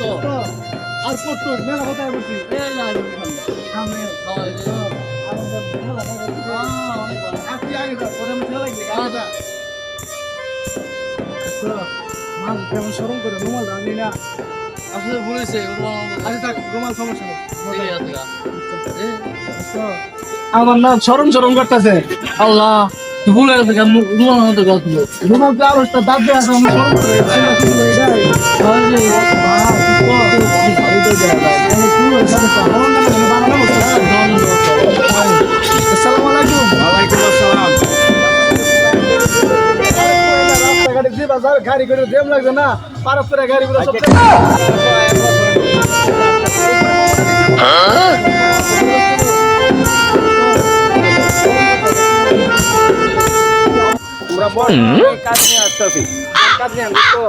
আর কত মেলা কোথায় বলছি সামনে আপনি আগে যাও পরে আমি ঠেলা লাগবে মাল কেমন সরম করে রুমাল রাখলি না আসলে বলেছে আরে থাক রুমাল সমস্যা নেই ঠিক আছে আমার না সরম সরম করতেছে আল্লাহ তুই ভুলে গেছে কেন রুমাল মতো কথা ছিল রুমাল তো অবস্থা দাঁত দিয়ে আছে আমি সরম করে আসসালামু আলাইকুম ওয়ালাইকুম আসসালাম। রাস্তাঘাটে যে বাজার গাড়ি করে দেম লাগবে না পারস্পরিক গাড়িগুলো সব আমরা বড় কাজ নিয়ে আসতেছি। কাজ নিয়ে আনবো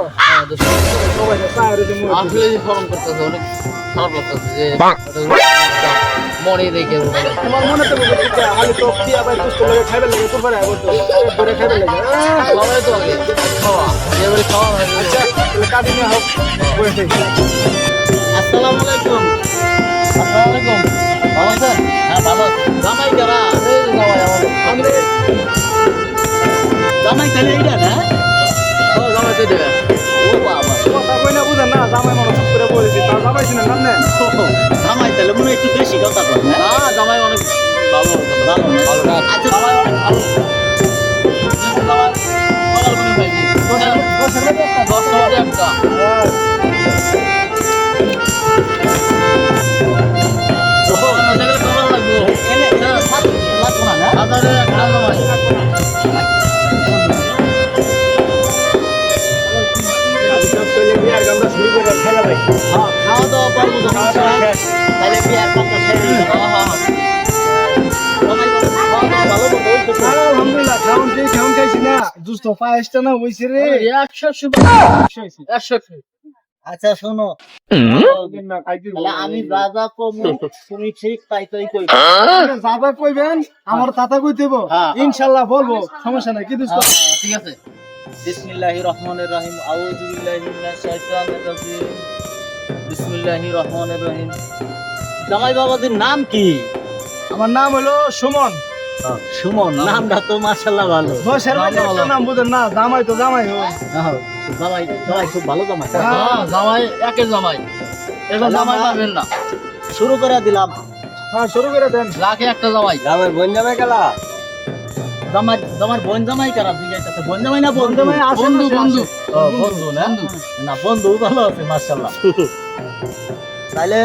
তো সবাই সাইরে যে আসলে যে ফর্ম করতেছে অনেক খারাপ লাগতেছে যে মনে রেখে তোমার মনে তো আলু তো কি আবার কুস্ত লাগে খাইবে লাগে তোর পারে আবার তো ধরে খাইবে লাগে সবাই তো আগে খাওয়া এবারে খাওয়া হয় আচ্ছা তাহলে কাজ নিয়ে হোক বসে আসসালামু আলাইকুম আসসালামু আলাইকুম ভালো আছেন হ্যাঁ ভালো জামাই কারা এই জামাই আমাদের জামাই তাহলে এইটা না ও জামাই তো দেবে ও বাবা কথা কই না বুঝেন না জামাই মনে চুপ করে বলেছি তার জামাই ছিলেন নাম নেন জামাই তাহলে মনে হয় একটু বেশি কথা বলে না জামাই অনেক ভালো ভালো ভালো আচ্ছা জামাই অনেক ভালো জামাই ভালো করে খাইছি দশ টাকা একটা খাওয়া দাওয়া পারবো যখন তাহলে বিয়ার কামটা সেরে আলহামদুলিল্লাহ খাওন খাইছি না দুস্থ পায়েসটা না হইছে রে 100 আচ্ছা শোনো তাহলে আমি রাজা কম তুমি ঠিক তাই তাই কই যাবা কইবেন আমার তাতা কইতেব ইনশাআল্লাহ বলবো সমস্যা নাই কি দুস্থ ঠিক আছে বিসমিল্লাহির রহমানির রহিম আউযু বিল্লাহি মিনাশ শাইতানির রাজিম বিসমিল্লাহির রহমানির রহিম জামাই বাবাদের নাম কি আমার নাম হলো সুমন সুমন নামটা তো মাশাআল্লাহ ভালো বসের বাড়ি একটা নাম বুঝেন না জামাই তো জামাই হোক জামাই জামাই খুব ভালো জামাই জামাই একের জামাই এখন জামাই পাবেন না শুরু করে দিলাম হ্যাঁ শুরু করে দেন লাখে একটা জামাই জামাই বোন জামাই গেলা জামাই জামার বোন জামাই কারা জিজ্ঞাসা বোন জামাই না বন্ধু বন্ধু ভাই আছে বন্ধু না, বন্ধু আছে। বন্ধু না না বন্ধু ভালো আছে মাশাআল্লাহ তাহলে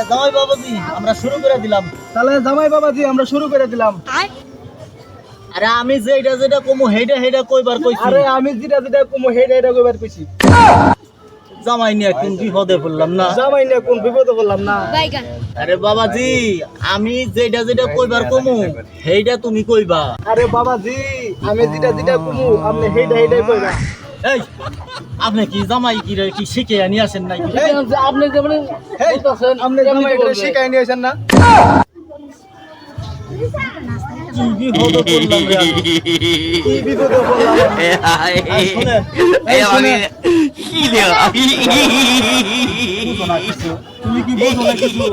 জামাই বাবাজি আমরা শুরু করে দিলাম তাহলে জামাই বাবাজি আমরা শুরু করে দিলাম আরে আমি যেটা যেটা কমু হেডা হেডা কইবার কইছি আরে আমি যেটা যেটা কম হেড হেড কইবার কইছি জামাই নিয়ে কোন বিপদে পড়লাম না জামাই না কোন বিপদে বললাম না আরে বাবাজি আমি যেটা যেটা কইবার কমু হেডা তুমি কইবা আরে বাবাজি আমি যেটা যেটা কম আপনি হেড হেড কইবা এই আপনি কি জামাই কি রে কি শিখে নিয়ে আসেন নাকি আপনি যেমন এই আপনি জামাই এটা শিখাই নিয়েছেন না কি বিপদে পড়লাম রে আমি কি বিপদে বললাম আর শুনেন, এই আমি কি রে বুঝো না কিছু। তুমি কি বুঝো না কিছু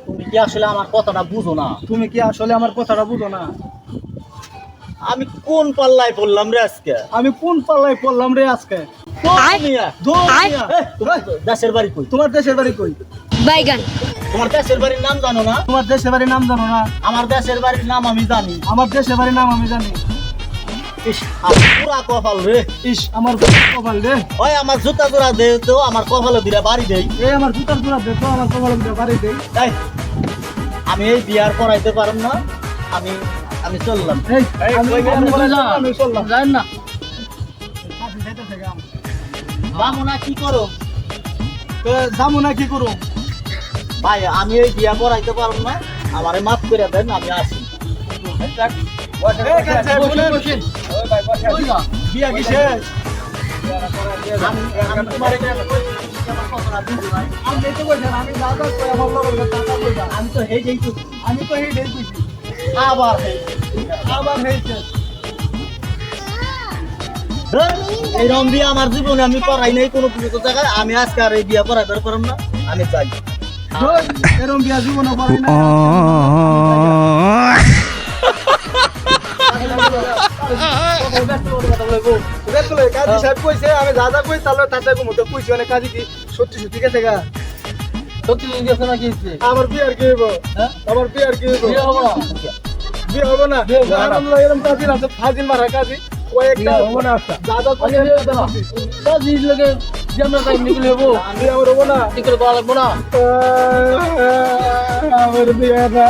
তুমি কি আসলে আমার কথাটা বুঝো না তুমি কি আসলে আমার কথাটা বুঝো না আমি কোন পাল্লায় পড়লাম রে আজকে আমি কোন পাল্লায় পড়লাম রে আজকে তোমার দেশের বাড়ি কই তোমার দেশের বাড়ি কই বাইগান তোমার দেশের বাড়ির নাম জানো না তোমার দেশের বাড়ির নাম জানো না আমার দেশের বাড়ির নাম আমি জানি আমার দেশের বাড়ির নাম আমি জানি ইস, আমার পুরা কপাল রে ইস আমার কপাল রে ওই আমার জুতা জোড়া দে তো আমার কপালে দিরা বাড়ি দেই এই আমার জুতার জোড়া দে তো আমার কপাল বাড়ি দে এই, আমি এই বিয়ার করাইতে পারব না আমি আমি চললাম এই আমি আপনি পরে যান। আমি চললাম যান না কাছে যাইতে থেকে আমি বামুনা কি করো তো যাবো না কি করব ভাই আমি এই বিয়া করাইতে পারব না আমারে মাফ করে দেন আমি আসি বিয়া কি শেষ আমি তোমার আমি তো কইছেন আমি দাদা কই আমার লগর দাদা কইবা আমি তো হেই যাই আমি তো এই দেই কইছি আবার হেই আবার হইছে এইরকম বিয়ে আমার জীবনে আমি করাই নাই কোনো পুজো জায়গায়। আমি আজকে আর এই বিয়ে করাইবার পারলাম না, আমি যাই। এরম বিয়া জীবনে করাই না। দেখলে কাজী সাহেব কইছে আমি যা যা কই তাহলে তাতে মতো কইছি অনেক কাজী কি সত্যি সত্যি গেছে গা। সত্যি গেছে নাকি? আমার বিয়ে আর কি হইব? হ্যাঁ? আমার বিয়ে আর কি হইব? বিয়ে হবো না। বিয়ে হবে না। আলহামদুলিল্লাহ এরকম কাজী আছে ফাজিল মারা কাজী কয়েকটা হবো না আজকে। যা যা কইছে কাজী লাগে যেমন টাইম নিকলে হবো, বিয়ে আমার হবো না। ঠিক করে করা লাগবো না। আমার বিয়ে না।